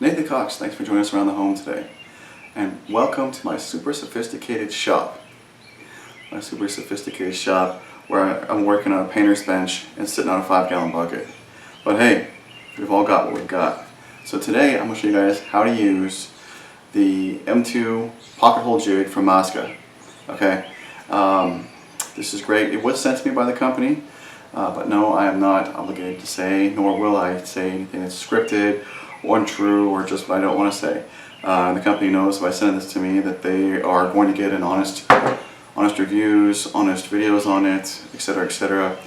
Nathan Cox, thanks for joining us around the home today. And welcome to my super sophisticated shop. My super sophisticated shop where I'm working on a painter's bench and sitting on a 5-gallon bucket. But hey, we've all got what we've got. So today I'm going to show you guys how to use the M2 pocket hole jig from Massca. Okay, this is great. It was sent to me by the company, but no, I am not obligated to say, nor will I say anything that's scripted or untrue or just what I don't want to say. The company knows if I send this to me that they are going to get an honest reviews, honest videos on it, etc., etc.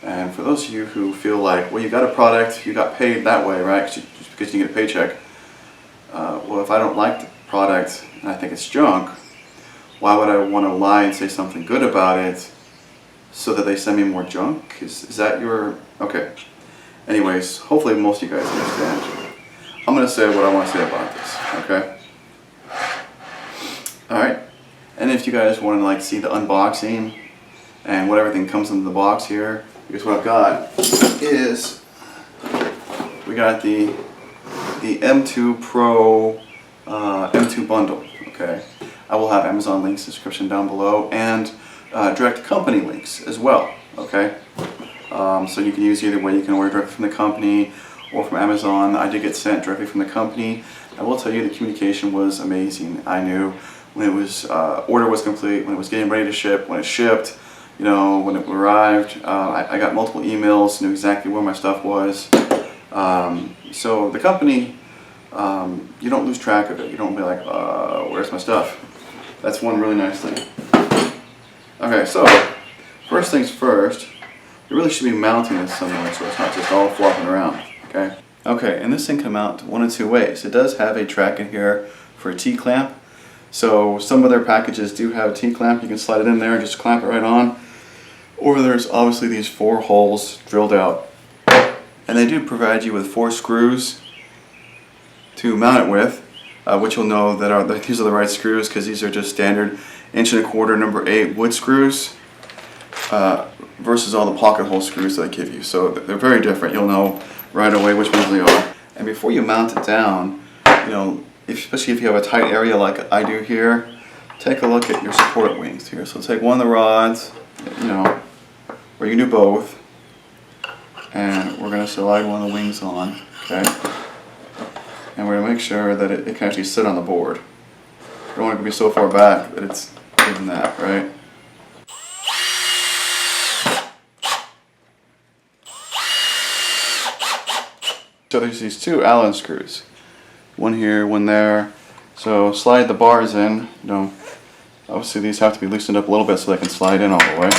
And for those of you who feel like, well, you got a product, you got paid that way, right? Just because you get a paycheck. Well, if I don't like the product and I think it's junk, why would I want to lie and say something good about it so that they send me more junk? Is that your... Okay. Anyways, hopefully most of you guys understand. I'm going to say what I want to say about this, okay? Alright, and if you guys want to see the unboxing and what everything comes in the box here, because what I've got is, we got the M2 Pro M2 bundle, okay? I will have Amazon links in the description down below and direct company links as well, okay? So you can use either way. You can order directly from the company or from Amazon. I did get sent directly from the company. I will tell you the communication was amazing. I knew when it was order was complete, when it was getting ready to ship, when it shipped, you know, when it arrived. I got multiple emails, knew exactly where my stuff was. So the company, you don't lose track of it. You don't be like, where's my stuff? That's one really nice thing. Okay, so first things first, you really should be mounting this somewhere so it's not just all flopping around. Okay, and this thing can mount one of two ways. It does have a track in here for a T-clamp. So some of their packages do have a T-clamp. You can slide it in there and just clamp it right on. Or there's obviously these 4 holes drilled out. And they do provide you with 4 screws to mount it with, which you'll know that these are the right screws because these are just standard 1¼ number 8 wood screws versus all the pocket hole screws that they give you. So they're very different. You'll know right away which ones they are. And before you mount it down, you know, especially if you have a tight area like I do here, take a look at your support wings here. So take one of the rods, you know, or you can do both, and we're going to slide one of the wings on, okay? And we're going to make sure that it can actually sit on the board. You don't want it to be so far back that it's even that, right? So there's these 2 Allen screws, one here, one there. So slide the bars in. You know, obviously these have to be loosened up a little bit so they can slide in all the way.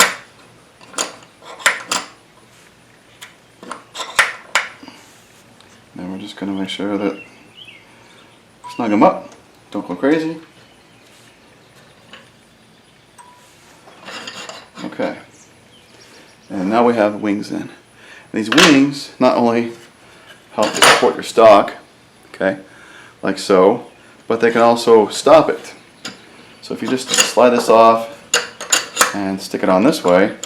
Then we're just going to make sure that snug them up. Don't go crazy. Okay. And now we have wings in. And these wings not only help to support your stock, okay, like so, but they can also stop it. So if you just slide this off and stick it on this way,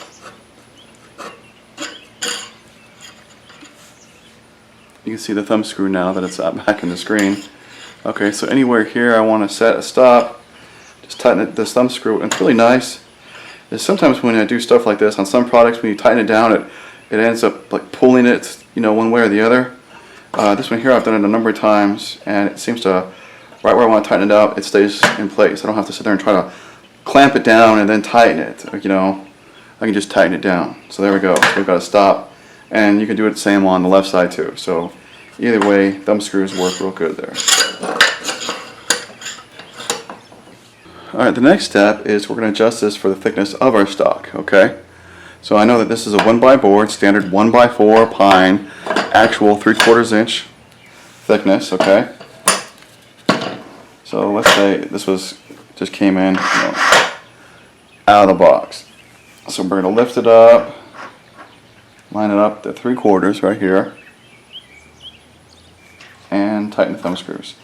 you can see the thumb screw now that it's back in the screen. Okay, so anywhere here I want to set a stop, just tighten this thumb screw. And it's really nice is sometimes when I do stuff like this on some products, when you tighten it down, it ends up like pulling it, you know, one way or the other. This one here I've done it a number of times, and it seems to, right where I want to tighten it up, it stays in place. I don't have to sit there and try to clamp it down and then tighten it. You know, I can just tighten it down. So there we go. So we've got a stop, and you can do it the same on the left side too. So either way, thumb screws work real good there. Alright, the next step is we're going to adjust this for the thickness of our stock, okay? So I know that this is a 1x board, standard 1x4 pine, actual 3/4 inch thickness, okay? So let's say this just came in, you know, out of the box. So we're going to lift it up, line it up to 3/4 right here, and tighten the thumb screws.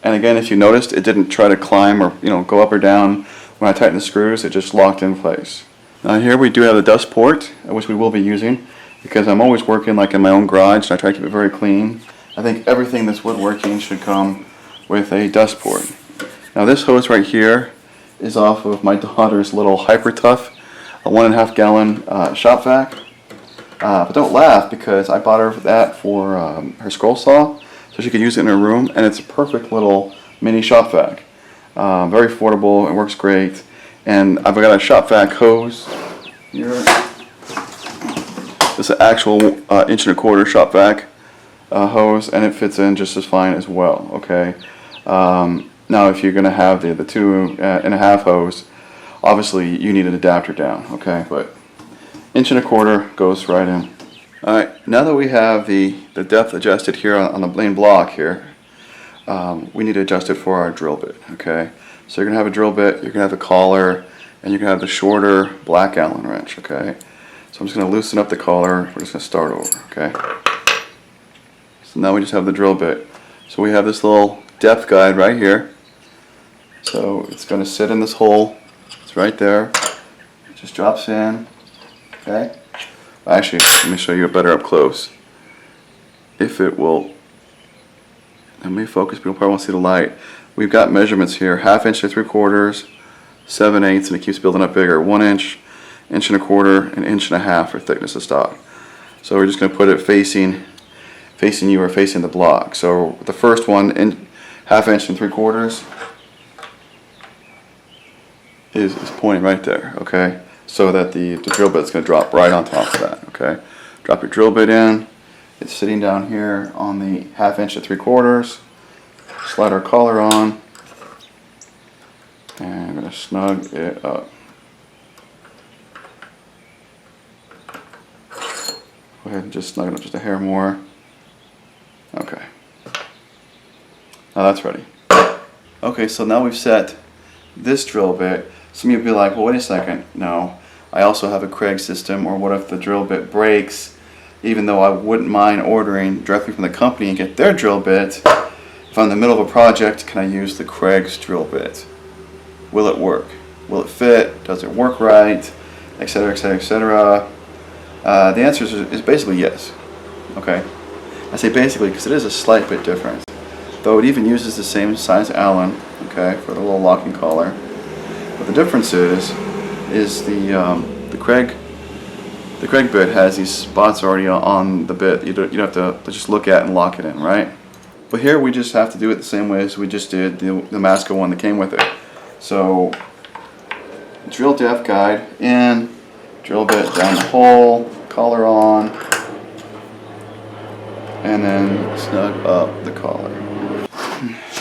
And again, if you noticed, it didn't try to climb or, you know, go up or down when I tightened the screws. It just locked in place. Now here we do have the dust port, which we will be using because I'm always working like in my own garage, and I try to keep it very clean I think everything that's woodworking should come with a dust port. Now this hose right here is off of my daughter's little Hyper Tough, a 1.5 gallon shop vac. But don't laugh, because I bought her that for her scroll saw, so she could use it in her room, and it's a perfect little mini shop vac. Very affordable, it works great, and I've got a shop vac hose here. This is an actual 1.25" shop vac hose, and it fits in just as fine as well. Okay. Now, if you're going to have the 2.5" hose, obviously you need an adapter down. Okay, but 1.25" goes right in. All right. Now that we have the depth adjusted here on the main block here, we need to adjust it for our drill bit. Okay. So you're gonna have a drill bit, you're gonna have the collar, and you're gonna have the shorter black Allen wrench. Okay. So I'm just gonna loosen up the collar. We're just gonna start over. Okay. So now we just have the drill bit. So we have this little depth guide right here. So it's gonna sit in this hole. It's right there. It just drops in. Okay. Actually, let me show you better up close. If it will, let me focus. People probably won't see the light. We've got measurements here: 1/2 inch to 3/4, 7/8, and it keeps building up bigger. 1 inch, 1.25 inches, and 1.5 inches for thickness of stock. So we're just going to put it facing you or facing the block. So the first one, 1/2 inch and 3/4, is pointing right there. Okay. So that the drill bit is going to drop right on top of that. Okay, drop your drill bit in. It's sitting down here on the 1/2 inch to 3/4. Slide our collar on, and I'm going to snug it up. Go ahead and just snug it up just a hair more. Okay. Now that's ready. Okay, so now we've set this drill bit. Some of you will be like, well, wait a second. No, I also have a Craig system, or what if the drill bit breaks? Even though I wouldn't mind ordering directly from the company and get their drill bit, if I'm in the middle of a project, can I use the Craig's drill bit? Will it work? Will it fit? Does it work right? Etc., etc., etc. The answer is basically yes. Okay, I say basically because it is a slight bit different. Though it even uses the same size Allen, okay, for the little locking collar. But the difference is the Craig bit has these spots already on the bit. You don't have to just look at and lock it in, right? But here we just have to do it the same way as we just did the Massca one that came with it. So drill depth guide in, drill bit down the hole, collar on, and then snug up the collar.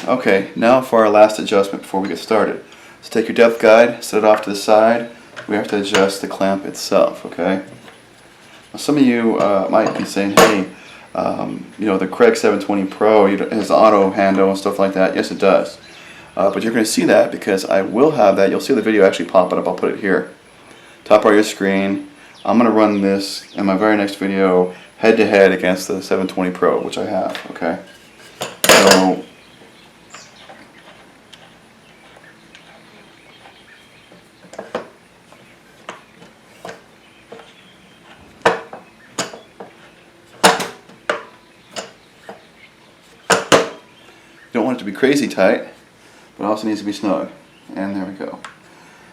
Okay, now for our last adjustment before we get started. So take your depth guide, set it off to the side. We have to adjust the clamp itself, okay? Now some of you might be saying, hey, you know, the Craig 720 Pro has auto handle and stuff like that. Yes, it does. But you're going to see that because I will have that. You'll see the video actually popping up. I'll put it here. Top right of your screen. I'm going to run this in my very next video head to head against the 720 Pro, which I have, okay? So you don't want it to be crazy tight, but it also needs to be snug. And there we go.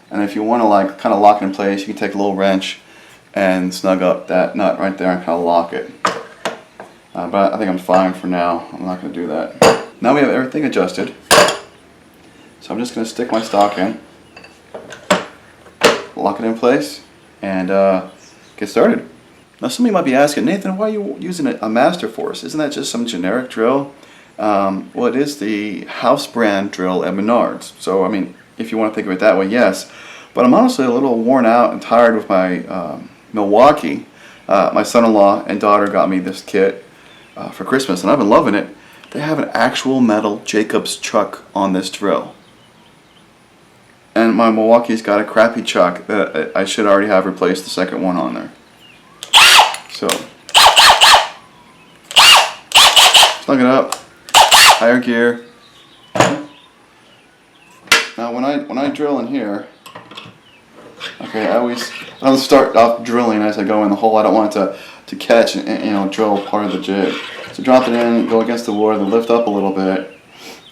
And if you want to like kind of lock it in place, you can take a little wrench and snug up that nut right there and kind of lock it. But I think I'm fine for now. I'm not going to do that. Now we have everything adjusted. So I'm just going to stick my stock in, lock it in place, and get started. Now some of you might be asking, Nathan, why are you using a Master Force? Isn't that just some generic drill? Well, it is the house brand drill at Menards. So, I mean, if you want to think of it that way, yes. But I'm honestly a little worn out and tired with my Milwaukee. My son-in-law and daughter got me this kit for Christmas, and I've been loving it. They have an actual metal Jacobs chuck on this drill. And my Milwaukee's got a crappy chuck that I should already have replaced the second one on there. So, snug it up. Higher gear. Now when I drill in here, okay, I don't start off drilling as I go in the hole. I don't want it to catch and you know, drill part of the jig. So drop it in, go against the wood, and lift up a little bit,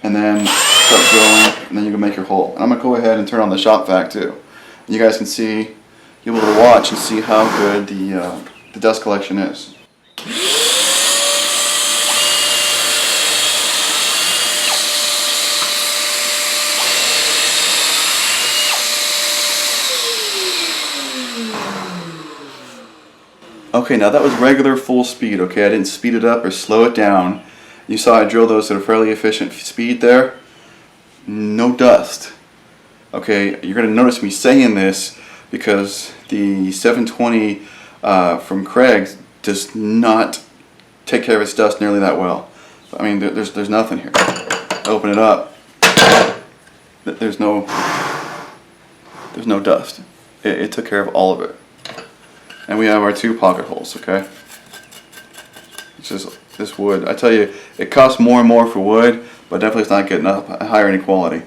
and then start drilling, and then you can make your hole. And I'm going to go ahead and turn on the shop vac too. And you guys can see, you'll be able to watch and see how good the dust collection is. Okay, now that was regular full speed, okay? I didn't speed it up or slow it down. You saw I drilled those at a fairly efficient speed there. No dust. Okay, you're going to notice me saying this because the 720 from Craig's does not take care of its dust nearly that well. I mean, there's nothing here. Open it up. There's no dust. It took care of all of it. And we have our 2 pocket holes, okay? It's just this wood. I tell you, it costs more and more for wood, but definitely it's not getting up higher any quality.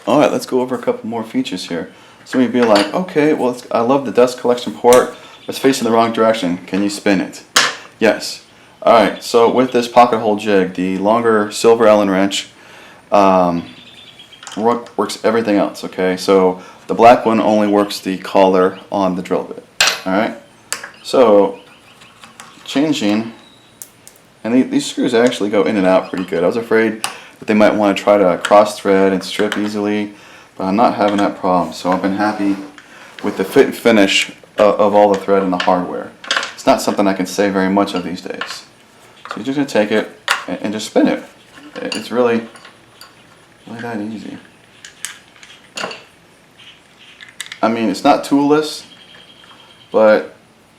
Alright, let's go over a couple more features here. So you'd be like, okay, well, I love the dust collection port, but it's facing the wrong direction. Can you spin it? Yes. Alright, so with this pocket hole jig, the longer silver Allen wrench works everything else, okay? So the black one only works the collar on the drill bit. Alright? So, changing, and these screws actually go in and out pretty good. I was afraid that they might want to try to cross thread and strip easily, but I'm not having that problem. So I've been happy with the fit and finish of all the thread and the hardware. It's not something I can say very much of these days. So you're just going to take it and just spin it. It's really that easy. I mean, it's not toolless, but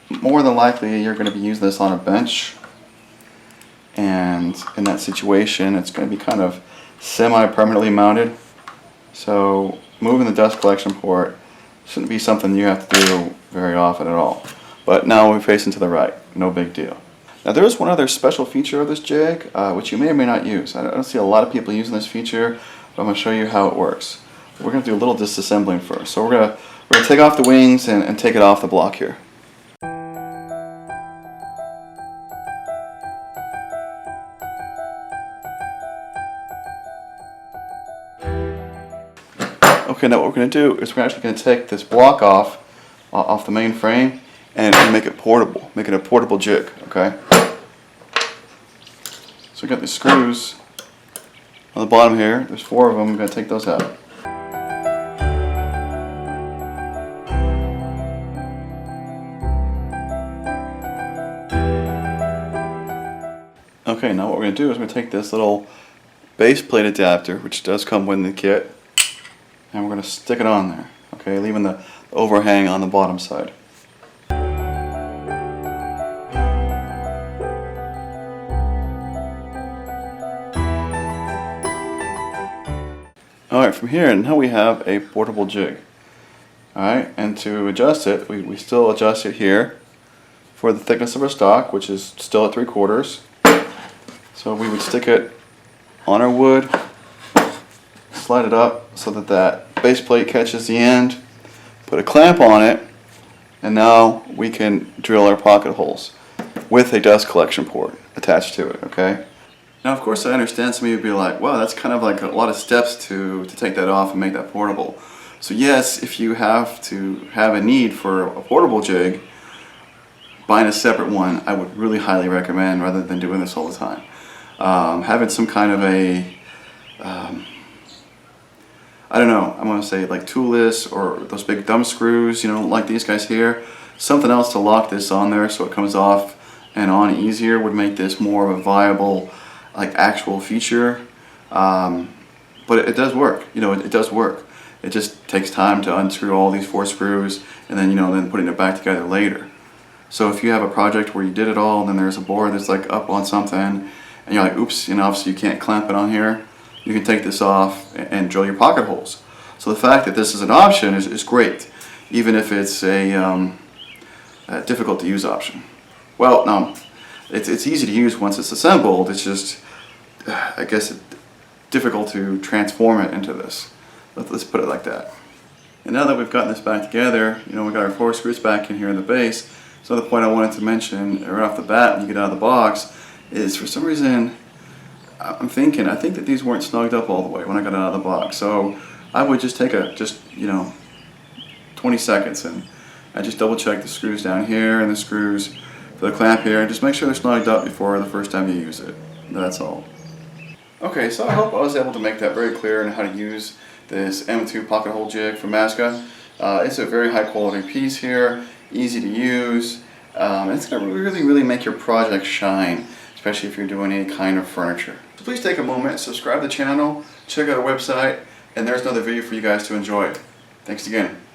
more than likely you're going to be using this on a bench, and in that situation it's going to be kind of semi-permanently mounted, so moving the dust collection port shouldn't be something you have to do very often at all. But now we're facing to the right, no big deal. Now there is one other special feature of this jig which you may or may not use. I don't see a lot of people using this feature, but I'm going to show you how it works. We're going to do a little disassembling first. So we're going to take off the wings and take it off the block here. Okay, now what we're going to do is we're actually going to take this block off the main frame and make it portable, make it a portable jig, okay? So we got the screws on the bottom here. There's 4 of them. I'm going to take those out. Okay, now what we're going to do is we're going to take this little base plate adapter, which does come with the kit, and we're going to stick it on there, okay, leaving the overhang on the bottom side. Alright, from here, now we have a portable jig. Alright, and to adjust it, we still adjust it here for the thickness of our stock, which is still at 3/4. So we would stick it on our wood, slide it up so that base plate catches the end, put a clamp on it, and now we can drill our pocket holes with a dust collection port attached to it, okay? Now of course I understand some of you would be like, wow, that's kind of like a lot of steps to take that off and make that portable. So yes, if you have to have a need for a portable jig, buying a separate one I would really highly recommend rather than doing this all the time. Having some kind of a I don't know, I'm going to say like toolless or those big thumb screws, you know, like these guys here. Something else to lock this on there so it comes off and on easier would make this more of a viable, like actual feature. But it does work, you know, it does work. It just takes time to unscrew all these 4 screws and then, you know, then putting it back together later. So if you have a project where you did it all and then there's a board that's like up on something and you're like, oops, you know, obviously you can't clamp it on here, you can take this off and drill your pocket holes. So the fact that this is an option is great, even if it's a difficult to use option. Well, no, it's easy to use once it's assembled. It's just, I guess, difficult to transform it into this. Let's put it like that. And now that we've gotten this back together, you know, we got our 4 screws back in here in the base. So the point I wanted to mention right off the bat when you get out of the box is for some reason, I think that these weren't snugged up all the way when I got it out of the box. So I would just take 20 seconds and I just double check the screws down here and the screws for the clamp here and just make sure they're snugged up before the first time you use it. That's all. Okay, so I hope I was able to make that very clear on how to use this M2 pocket hole jig from Massca. It's a very high quality piece here, easy to use. It's going to really make your project shine, especially if you're doing any kind of furniture. So please take a moment, subscribe to the channel, check out our website, and there's another video for you guys to enjoy. Thanks again.